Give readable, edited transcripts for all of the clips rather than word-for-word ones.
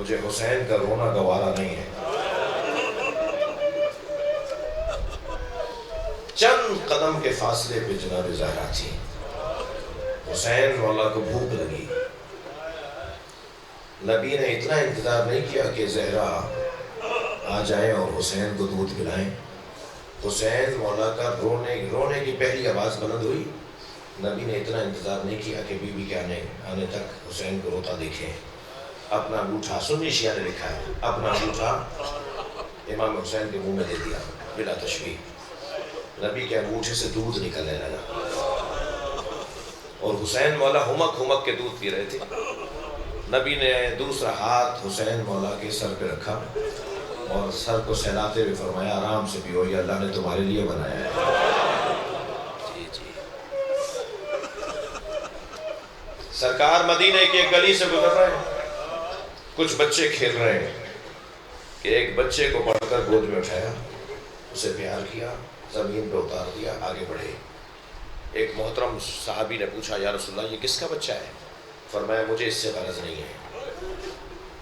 مجھے حسین کا رونا گوارا نہیں ہے۔ چند قدم کے فاصلے پہ جناب زہرا تھی۔ حسین مولا کو بھوک لگی، نبی نے اتنا انتظار نہیں کیا کہ زہرا آ جائیں اور حسین کو دودھ پلائیں۔ حسین مولا کا رونے کی پہلی آواز بلند ہوئی، نبی نے اتنا انتظار نہیں کیا کہ بی بی کے آنے تک حسین کو روتا دیکھیں۔ اپنا انگوٹھا، سنی شیعہ نے لکھا ہے، اپنا انگوٹھا امام حسین کے منہ میں دے دیا بلا تشبیہ۔ نبی کے انگوٹھے سے دودھ نکلنے لگا اور حسین مولا ہمک ہمک کے دودھ پی رہے تھے۔ نبی نے دوسرا ہاتھ حسین مولا کے سر پہ رکھا اور سر کو سہلاتے ہوئے فرمایا آرام سے پیو، یہ اللہ نے تمہارے لیے بنایا ہے۔ جی جی۔ سرکار مدینہ کی ایک گلی سے گزر رہے ہیں، کچھ بچے کھیل رہے ہیں کہ ایک بچے کو پکڑ کر گود میں اٹھایا، اسے پیار کیا، زمین پہ اتار دیا، آگے بڑھے۔ ایک محترم صحابی نے پوچھا یا رسول اللہ یہ کس کا بچہ ہے؟ فرمایا مجھے اس سے غرض نہیں ہے،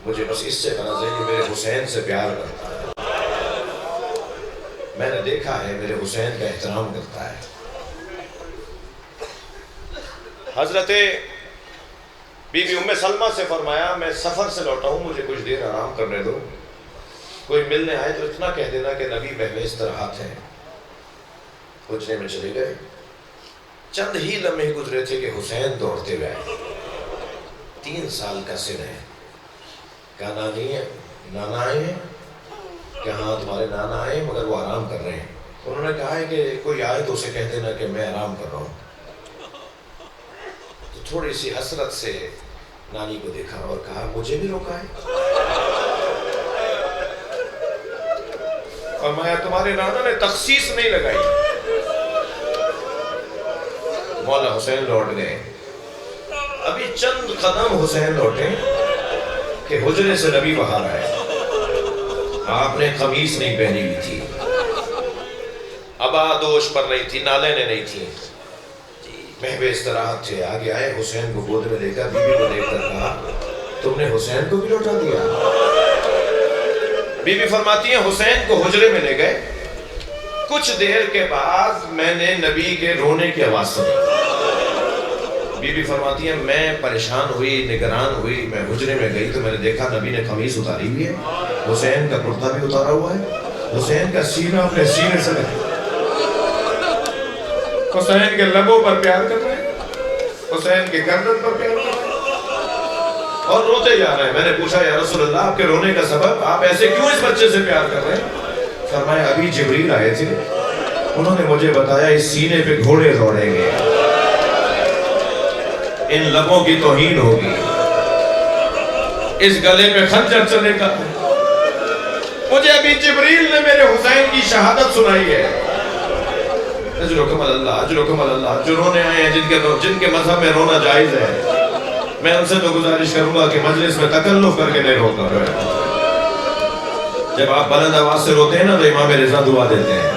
مجھے بس اس سے غرض ہے کہ میرے حسین سے پیار کرتا ہے، میں نے دیکھا ہے میرے حسین کا احترام کرتا ہے۔ حضرت بی بی ام سلمہ سے فرمایا میں سفر سے لوٹا ہوں، مجھے کچھ دیر آرام کرنے دو، کوئی ملنے آئے تو اتنا کہہ دینا کہ نبی بہویز طرحات ہیں۔ حجرے میں چلے گئے، چند ہی لمحے گزرے تھے کہ حسین دوڑتے ہوئے آئے۔ 3 سال کا سن ہے، کہا نانی ہے، نانا آئے ہیں؟ کہ ہاں تمہارے نانا آئے ہیں مگر وہ آرام کر رہے ہیں۔ انہوں نے کہا ہے کہ کوئی آئے تو اسے کہہ دینا کہ میں آرام کر رہا ہوں۔ تو تھوڑی سی حسرت سے نانی کو دیکھا اور کہا مجھے بھی روکا ہے؟ فرمایا تمہارے نانا نے تخصیص نہیں لگائی۔ مولا حسین لوٹ گئے، ابھی چند قدم حسین لوٹے کہ حجرے سے نبی باہر آئے۔ آپ نے قمیص نہیں پہنی ہوئی تھی، ابا دوش پر نہیں تھی، نالینیں نہیں تھی، محو استراحت تھے۔ آگے آئے، حسین کو گود میں لے کر بی بی کو دیکھ کر کہا تم نے حسین کو بھی لوٹا دیا؟ بی بی فرماتی ہیں حسین کو حجرے میں لے گئے، کچھ دیر کے بعد میں نے نبی کے رونے کی آواز سنی۔ بی بی فرماتی ہیں میں پریشان ہوئی، نگران ہوئی، میں حجرے میں گئی تو میں نے دیکھا نبی نے قمیص اتاری ہوئی ہے، حسین کا کرتا بھی اتارا ہوا ہے، حسین کا سینہ اپنے سینے سے لگا، حسین کے لبوں پر پیار کر رہے ہیں، حسین کے گردن پر پیار کر رہے ہیں اور روتے جا رہے ہیں۔ میں نے پوچھا یا رسول اللہ آپ کے رونے کا سبب، آپ ایسے کیوں اس بچے سے پیار کر رہے ہیں؟ فرمایا ابھی جبریل آئے تھے، انہوں نے مجھے بتایا اس سینے پہ گھوڑے دوڑیں گے، ان لبوں کی توہین ہوگی، اس گلے پہ خنجر چلے گا۔ مجھے ابھی جبریل نے میرے حسین کی شہادت سنائی ہے۔ اجرکم اللہ، اجرکم اللہ۔ جو رونے آئے ہیں جن کے مذہب میں رونا جائز ہے، میں ان سے تو گزارش کروں گا کہ مجلس میں تکلف کر کے نہیں روتا ہے۔ جب آپ بلند آواز سے روتے ہیں نا تو امام رضا دعا دیتے ہیں،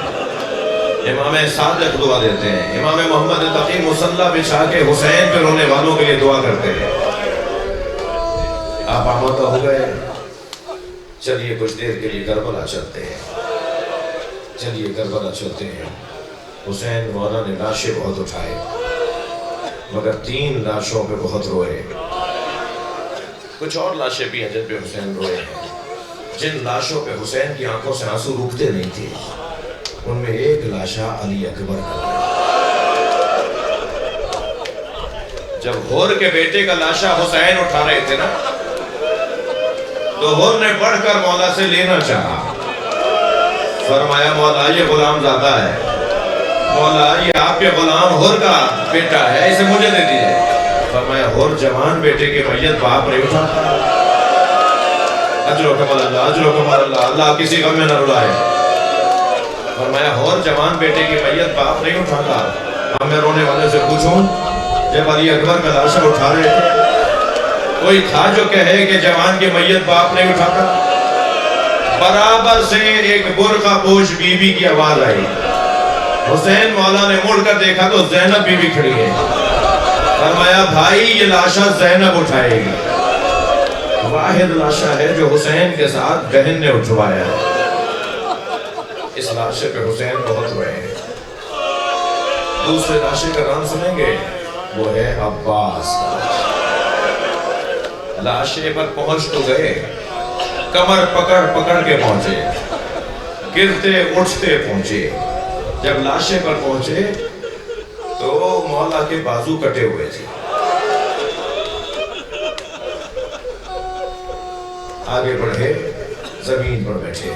امام صادق دعا دیتے ہیں، امام محمد تقی مصلی بچھا کے حسین پہ رونے والوں کے لیے دعا کرتے ہیں۔ آپ آمدہ ہو گئے، چلیے کچھ دیر کے لیے کربلا چلتے ہیں، چلیے کربلا چلتے ہیں۔ حسین مولا نے لاشیں بہت اٹھائے مگر 3 لاشوں پہ بہت روئے۔ کچھ اور لاشیں بھی ہیں جن پہ حسین روئے ہیں، جن لاشوں پہ حسین کی آنکھوں سے آنسو رکتے نہیں تھے، ان میں ایک لاشا علی اکبر کا۔ جب ہور کے بیٹے کا لاشا حسین اٹھا رہے تھے نا تو ہور نے بڑھ کر مولا سے لینا چاہا، فرمایا مولا یہ غلام زادہ ہے، مولا یہ آپ کے غلام ہور کا بیٹا ہے، اسے مجھے دے دیجئے۔ فرمایا ہور جوان بیٹے کے میت باپ نہیں اٹھاتا۔ اجرکم اللہ، اجرکم اللہ، اللہ کسی غم میں نہ رلائے۔ فرمایا ہور جوان بیٹے کی میت باپ نہیں اٹھاتا۔ اب میں رونے والے سے پوچھوں جب علی اکبر کا لاشا اٹھا رہے تھے کوئی تھا جو کہے کہ جوان کی میت باپ نہیں اٹھاتا؟ برابر سے ایک برقع پوش بی بی کی آواز آئی، حسین مولا نے مڑ کر دیکھا تو زینب بی بی کھڑی ہے۔ فرمایا بھائی یہ لاشا زینب اٹھائے گی۔ واحد لاشا ہے جو حسین کے ساتھ بہن نے اٹھوایا ہے. اس لاشے پہ حسین بہت روئے ہیں. دوسرے لاشے کا نام سنیں گے, وہ ہے عباس. لاشے پر پہنچ تو گئے, کمر پکڑ پکڑ کے پہنچے, گرتے اٹھتے پہنچے. جب لاشے پر پہنچے تو مولا کے بازو کٹے ہوئے تھے. آگے بڑھے, زمین پر بیٹھے,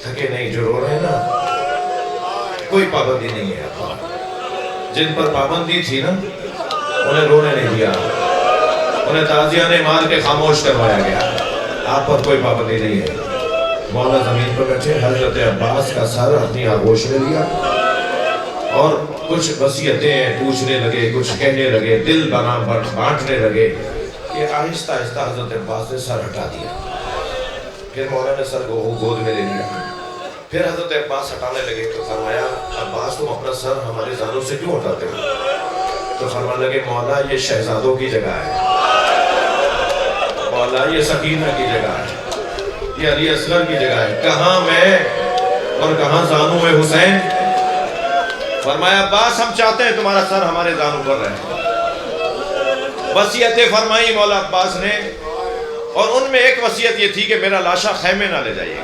تھکے نہیں. جو رو رہے ہیں نا, کوئی پابندی نہیں ہے. جن پر پابندی تھی نا, انہیں رونے نہیں دیا, انہیں تازیانے مار کے خاموش کروایا گیا. آپ پر کوئی پابندی نہیں ہے. مولا زمین پر بیٹھے, حضرت عباس کا سر اپنی آغوش میں لیا اور کچھ وصیتیں پوچھنے لگے, کچھ کہنے لگے, دل بانٹنے لگے کہ آہستہ آہستہ حضرت عباس نے سر ہٹا دیا. پھر مولا نے سر کو گود میں لے لیا. پھر حضرت عباس ہٹانے لگے تو فرمایا, عباس تم اپنا سر ہمارے زانوں سے کیوں ہٹاتے ہو؟ تو فرمانے لگے, مولا یہ شہزادوں کی جگہ ہے, مولا یہ سکینہ کی جگہ ہے, یہ علی اصغر کی جگہ ہے. کہاں میں اور کہاں زانوں میں حسین؟ فرمایا, عباس ہم چاہتے ہیں تمہارا سر ہمارے زانوں پر رہے. وصیتیں فرمائی مولا عباس نے, اور ان میں ایک وصیت یہ تھی کہ میرا لاشا خیمے نہ لے جائیے.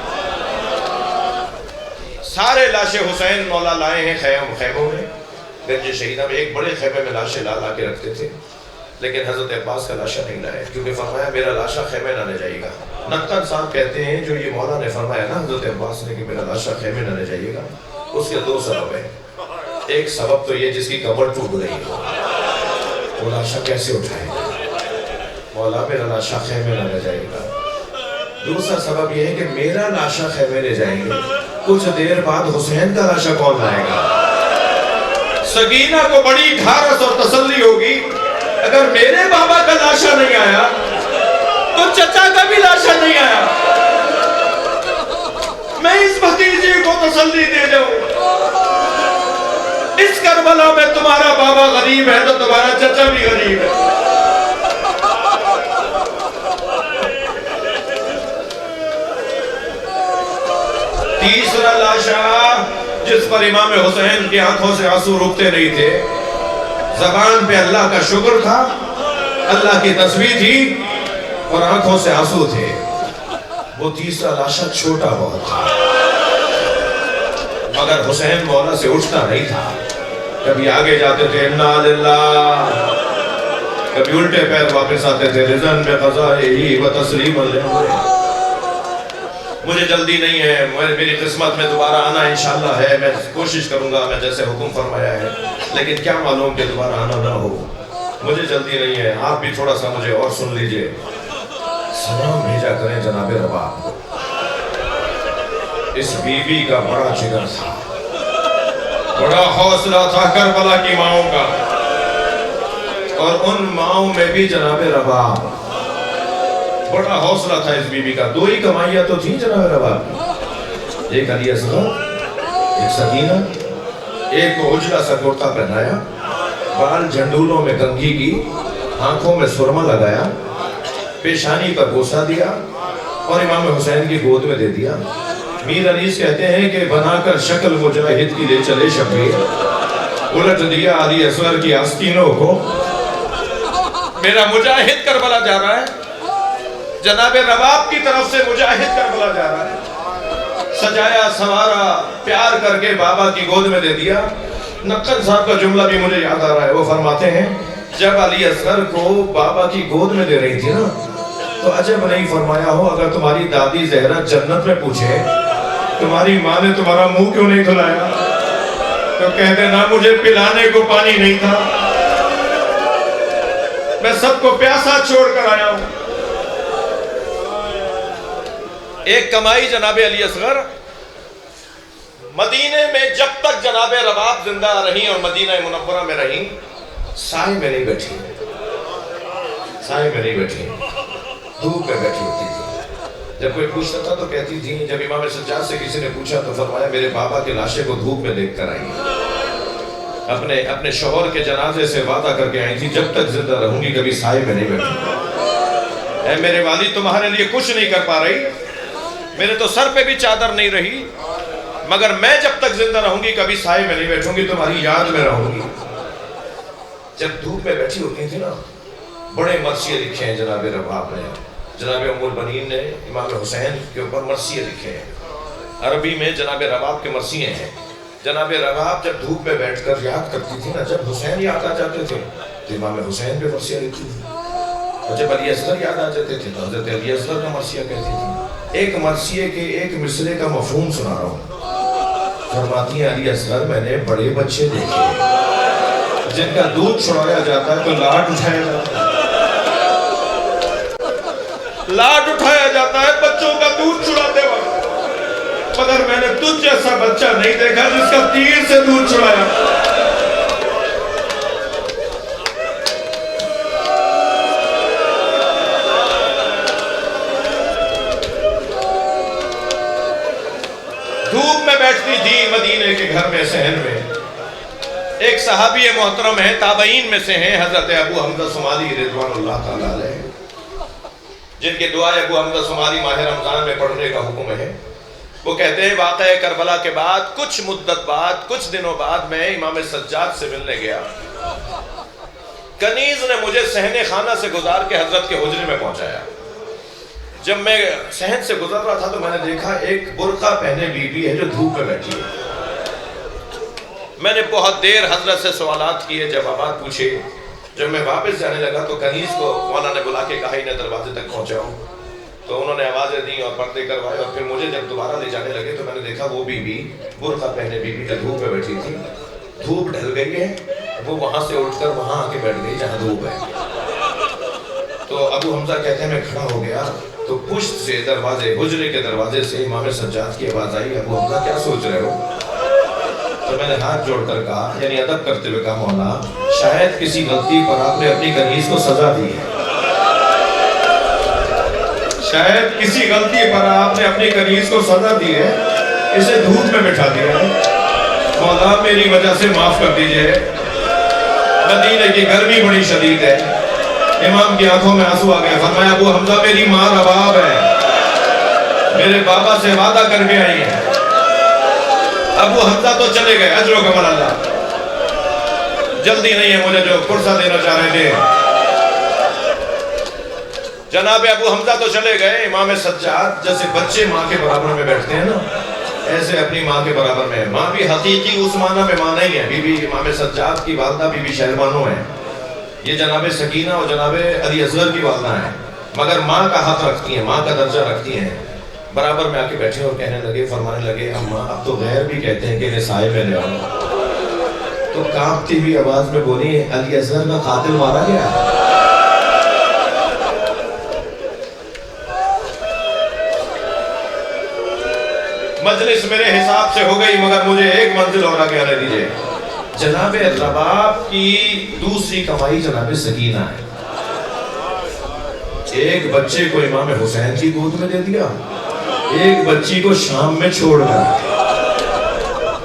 سارے لاشے حسین مولا لائے ہیں خیموں میں. گنج شہیدہ میں ایک بڑے خیمے میں لاشے لا کے رکھتے تھے, لیکن حضرت عباس کا لاشا نہیں لائے, کیونکہ فرمایا میرا لاشا خیمے نہ لے جائیے گا. نقل صاحب کہتے ہیں جو یہ مولا نے فرمایا نا حضرت عباس نے کہ میرا لاشا خیمے نہ لے جائیے گا, اس کے دو سبب ہیں. ایک سبب تو یہ جس کی کمر ٹوٹ گئی ہو, وہ لاشا کیسے اٹھائے گا؟ مولا میرا لاشا خیمے نہ لے جائے گا. دوسرا سبب یہ ہے کہ میرا لاشا خیمے لے جائیں گے, کچھ دیر بعد حسین کا لاشا کون لائے گا؟ سکینہ کو بڑی ڈھارس اور تسلی ہوگی, اگر میرے بابا کا لاشا نہیں آیا تو چچا کا بھی لاشا نہیں آیا. میں اس بھتیجے کو تسلی دے دوں, اس کربلا میں تمہارا بابا غریب ہے تو تمہارا چچا بھی غریب ہے. تیسرا لاشا جس پر امام حسین کی آنکھوں سے آنسو رکتے نہیں تھے, زبان پہ اللہ کا شکر تھا, اللہ کی تسبیح تھی, اور آنکھوں سے آنسو تھے, وہ تیسرا لاشا چھوٹا بہت تھا. مگر حسین مولا سے اٹھتا نہیں تھا. کبھی آگے جاتے تھے انا للہ, کبھی الٹے پیر واپس آتے تھے رضن میں قضائہی و تسلیم علیہ. مجھے جلدی نہیں ہے, میری قسمت میں دوبارہ آنا انشاءاللہ ہے, میں کوشش کروں گا میں جیسے حکم فرمایا ہے, لیکن کیا معلوم کہ دوبارہ آنا نہ ہو. مجھے جلدی نہیں ہے, آپ بھی تھوڑا سا مجھے اور سن لیجئے. سلام بھیجا کریں جناب رباب. اس بی بی کا بڑا جگر تھا, بڑا حوصلہ تھا کربلا کی ماؤں کا, اور ان ماؤں میں بھی جناب رباب بڑا حوصلہ تھا. اس بی بی کا دو ہی کمائیاں تو تھیں جناب رباب کی, ایک علی اصغر, ایک سکینہ. ایک کو اجلا سا کرتا پہنایا, بال جھنڈولوں میں کنگھی کی, آنکھوں میں سرما لگایا, پیشانی پر بوسہ دیا اور امام حسین کی گود میں دے دیا. میر انیس کہتے ہیں کہ بنا کر شکل مجاہد کی لے چلے شبیر, الٹ دیا علی اصغر کی آستینوں کو. میرا مجاہد کربلا جا رہا ہے, جناب رباب کی طرف سے مجاہد کربلا جا رہا ہے. سجایا سوارا پیار کر کے بابا کی گود میں دے دیا. نقل صاحب کا جملہ بھی مجھے یاد آ رہا ہے, وہ فرماتے ہیں جب علی اصغر کو بابا کی گود میں دے رہی تھی نا, تو عجب نہیں فرمایا ہو اگر تمہاری دادی زہرا جنت میں پوچھے تمہاری ماں نے تمہارا منہ کیوں نہیں دھلایا, تو کہہ دینا مجھے پلانے کو پانی نہیں تھا, میں سب کو پیاسا چھوڑ کر آیا ہوں. ایک کمائی جناب علی اصغر, مدینے میں جب تک جناب رباب زندہ رہیں اور مدینہ منورہ میں رہیں, سائے میں نہیں بیٹھی, سائے میں نہیں بیٹھی, دھوپ میں بیٹھی ہوتی تھی. جب کوئی پوچھتا تھا تو کہتی تھی, جب امام سجاد سے کسی نے پوچھا تو فرمایا میرے بابا کے لاشے کو دھوپ میں دیکھ کر آئی, اپنے شوہر کے جنازے سے وعدہ کر کے آئی تھی جب تک زندہ رہوں گی کبھی سائے میں نہیں بیٹھوں. اے میرے والد تمہارے لیے کچھ نہیں کر پا رہی، میرے تو سر پہ بھی چادر نہیں رہی، مگر میں جب تک زندہ رہوں گی کبھی سائے میں نہیں بیٹھوں گی، تمہاری یاد میں رہوں گی۔ جب دھوپ میں بیٹھی ہوتی تھی نا، بڑے مرثیے لکھے ہیں جناب رباب نے، جناب ام البنین نے امام حسین کے اوپر مرثیے لکھے ہیں، عربی میں جناب رباب کے مرثیے ہیں۔ جناب رباب جب دھوپ میں بیٹھ کر یاد کرتی تھی نا، جب حسین یاد آ جاتے تھے تو امام حسین پہ مرثیہ لکھتی تھی، اور جب علی اصغر یاد آ جاتے تھے تو حضرت علی اصغر کا مرثیہ کہتی تھی۔ ایک مرثیے کے ایک مصرے کا مفہوم سنا رہا ہوں۔ فرماتی ہیں علی اصغر میں نے بڑے بچے دیکھے جن کا دودھ چھڑایا جاتا ہے تو لاٹ اٹھایا جاتا ہے، لاٹ اٹھایا جاتا ہے بچوں کا دودھ چھڑاتے وقت، مگر میں نے تجھ جیسا بچہ نہیں دیکھا جس کا تیر سے دودھ چھڑایا۔ دھوپ میں بیٹھتی تھی مدینے کے گھر میں صحن میں۔ ایک صحابی محترم ہیں، تابعین میں سے ہیں، حضرت ابو حمزہ صومالی رضوان اللہ تعالیٰ علیہ، جن کے دعائے ابو حمزہ صومالی ماہ رمضان میں پڑھنے کا حکم ہے۔ وہ کہتے ہیں واقعہ کربلا کے بعد کچھ مدت بعد، کچھ دنوں بعد میں امام سجاد سے ملنے گیا۔ کنیز نے مجھے صحن خانہ سے گزار کے حضرت کے حجرے میں پہنچایا۔ جب میں صحن سے گزر رہا تھا تو میں نے دیکھا ایک برقع پہنے بی بی ہے جو دھوپ میں بیٹھی ہے۔ میں نے بہت دیر حضرت سے سوالات کیے، جوابات پوچھے۔ جب میں واپس جانے لگا تو کنیز کو مولا نے بلا کے کہا انہیں دروازے تک پہنچاؤ، تو انہوں نے آوازیں دیں اور پردے کروائے، اور پھر مجھے جب دوبارہ لے جانے لگے تو میں نے دیکھا وہ بی بی برقع پہنے بی بی جو دھوپ میں بیٹھی تھی۔ دھوپ ڈھل گئی ہے، وہ وہاں سے اٹھ کر وہاں آ کے بیٹھ گئی جہاں دھوپ ہے۔ تو ابو حمزہ کہتے ہیں میں کھڑا ہو گیا تو پشت سے دروازے، حجرے کے دروازے سے امام سجاد کی آواز آئی، ابو حمزہ کیا سوچ رہے ہو؟ تو میں نے ہاتھ جوڑ کر کہا، یعنی ادب کرتے ہوئے کہا مولا شاید کسی غلطی پر آپ نے اپنی کنیز کو سزا دی ہے، شاید کسی غلطی پر آپ نے اپنی کنیز کو سزا دی ہے، اسے دھوپ میں بٹھا دیا ہے، مولا میری وجہ سے معاف کر دیجئے، مدینے کی گرمی بڑی شدید ہے۔ امام کی آنکھوں میں آنسو آ گئے، فرمایا ابو حمزہ میری ماں رباب ہے، میرے بابا سے وعدہ کر کے آئی ہے۔ ابو حمزہ تو چلے گئے، اجر و کمال اللہ، جلدی نہیں ہے مجھے جو فرصہ دینا چاہ رہے تھے۔ جناب ابو حمزہ تو چلے گئے، امام سجاد جیسے بچے ماں کے برابر میں بیٹھتے ہیں نا، ایسے اپنی ماں کے برابر میں، ماں بھی حقیقی اس معنی میں ماں نہیں ہے، بی بی امام سجاد کی والدہ بی بی شہربانو ہے، یہ جناب سکینہ اور جناب علی اصغر کی والدہ ہیں، مگر ماں کا حق رکھتی ہیں، ماں کا درجہ رکھتی ہیں۔ برابر میں آ کے بیٹھے اور کہنے لگے، فرمانے لگے اماں اب تو غیر بھی کہتے ہیں کہ انہیں سائے میں لے آؤ۔ تو کانپتی ہوئی آواز میں بولی علی اصغر کا قاتل مارا گیا۔ مجلس میرے حساب سے ہو گئی، مگر مجھے ایک منزل اور آگے آنے دیجئے۔ جناب رباب کی دوسری کمائی جناب سکینہ ہے، ایک بچے کو امام حسین کی گود میں دے دیا، ایک بچی کو شام میں چھوڑ کر۔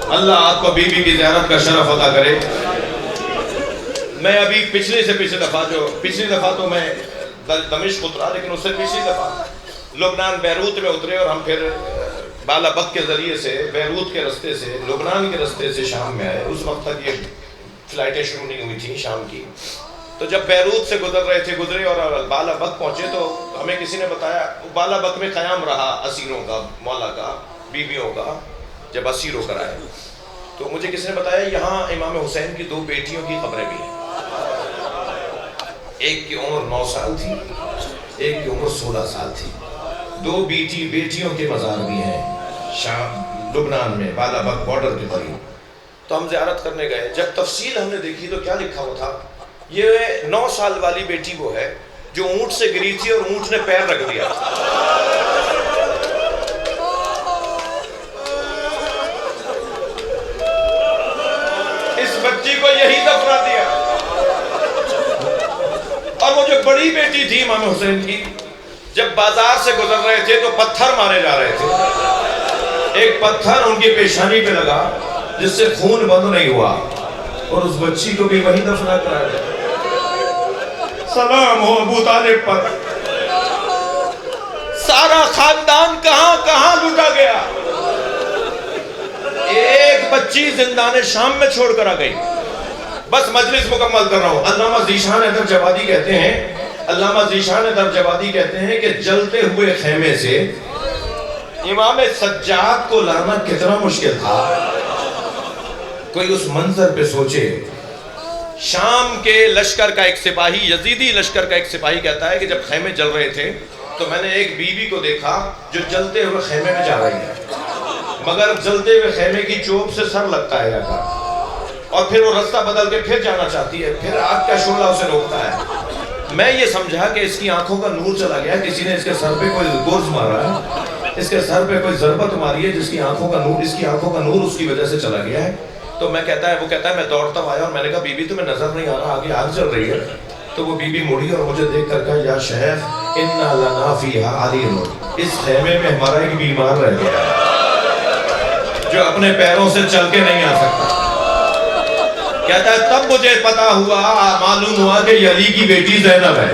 اللہ آپ کو بی بی کی زیارت کا شرف عطا کرے۔ میں ابھی پچھلی دفعہ تو میں دمشق اترا، لیکن اس سے پچھلی دفعہ لبنان بیروت میں اترے، اور ہم پھر بالا بک کے ذریعے سے بیروت کے رستے سے لبنان کے رستے سے شام میں آئے۔ اس وقت تک یہ فلائٹیں شروع نہیں ہوئی تھیں شام کی، تو جب بیروت سے گزرے اور بالا بک پہنچے تو ہمیں کسی نے بتایا بالا بک میں قیام رہا اسیروں کا، مولا کا، بیویوں کا، جب اسیر ہو کر آئے تو مجھے کسی نے بتایا یہاں امام حسین کی 2 بیٹیوں کی قبریں بھی ہیں، ایک کی عمر 9 سال تھی، ایک کی عمر 16 سال تھی، 2 بیٹیوں کے مزار بھی ہیں شام لبنان میں بالا بک بارڈر کے قریب۔ تو ہم زیارت کرنے گئے، جب تفصیل ہم نے دیکھی تو کیا لکھا ہوا تھا، یہ 9 سال والی بیٹی وہ ہے جو اونٹ سے گری تھی اور اونٹ نے پیر رکھ دیا۔ اس بچی کو یہی دفنا دیا، اور وہ جو بڑی بیٹی تھی امام حسین کی، جب بازار سے گزر رہے تھے تو پتھر مارے جا رہے تھے، ایک پتھر ان کی پیشانی پہ لگا جس سے خون بند نہیں ہوا، اور اس بچی کو بھی وہی دفنا کرایا۔ سلام ہو ابو طالب پر، سارا خاندان کہاں کہاں لوٹا گیا. ایک بچی زندان شام میں چھوڑ کر آ گئی. بس مجلس مکمل کر رہا ہوں. علامہ ذیشان حیدر جوادی کہتے ہیں، علامہ ذیشان حیدر جوادی کہتے ہیں کہ جلتے ہوئے خیمے سے امام سجاد کو لانا کتنا مشکل تھا. کوئی اس منظر پہ سوچے. شام کے لشکر کا ایک سپاہی، یزیدی لشکر کا ایک سپاہی کہتا ہے کہ جب خیمے جل رہے تھے تو میں نے ایک بیوی کو دیکھا جو جلتے ہوئے خیمے میں جا رہی ہے، مگر جلتے ہوئے خیمے کی چوب سے سر لگتا ہے جاتا، اور پھر وہ رستہ بدل کے پھر جانا چاہتی ہے، پھر آگ کا شعلہ اسے روکتا ہے. میں یہ سمجھا کہ اس کی آنکھوں کا نور چلا گیا، کسی نے اس کے سر پہ کوئی گرز مارا ہے، اس کے سر پہ کوئی ضربت ماری ہے جس کی آنکھوں کا نور، اس کی آنکھوں کا نور اس کی وجہ سے چلا گیا ہے. تو وہ کہتا ہے میں دوڑتا ہوا آیا اور میں نے کہا بی بی تمہیں نظر نہیں آ رہا آگے آگ چل رہی ہے؟ تو وہ بی بی مڑی اور مجھے دیکھ کر کہا یا شیخ انا لنا فیہا علیل، اس خیمے میں ہمارا ایک بیمار رہ گیا ہے جو اپنے پیروں سے چل کے نہیں آ سکتا. کہتا ہے تب مجھے پتا ہوا، معلوم ہوا کہ یہ علی کی بیٹی زینب ہے.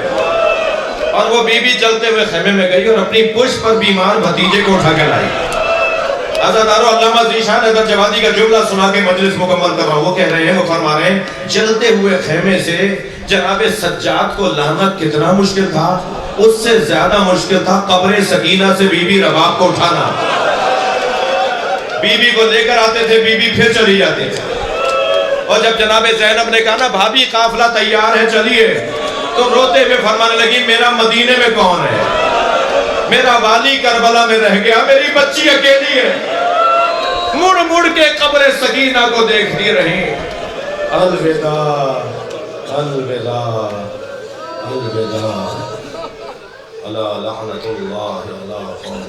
اور وہ بی بی چلتے ہوئے خیمے میں گئی اور اپنی پشت پر بیمار بھتیجے کو اٹھا کے لائی. عزادارو علامہ ذیشان حیدر جوادی کا جملہ سنا کے مجلس مکمل کر رہا ہوں. وہ کہہ رہے ہیں، وہ فرما رہے ہیں جلتے ہوئے خیمے سے جناب سجاد کو لانا کتنا مشکل تھا، اس سے زیادہ مشکل تھا قبر سکینہ سے بی بی رباب کو اٹھانا. بی بی کو لے کر آتے تھے، بی بی پھر چلی جاتی تھی. اور جب جناب زینب نے کہا نا بھابی قافلہ تیار ہے چلیے، تو روتے ہوئے فرمانے لگی میرا مدینے میں کون ہے، میرا والی کربلا میں رہ گیا، میری بچی اکیلی ہے. مڑ مڑ کے قبر سکینہ کو دیکھتی رہی. الوداع الوداع الوداع. الا لعنت اللہ علی قوم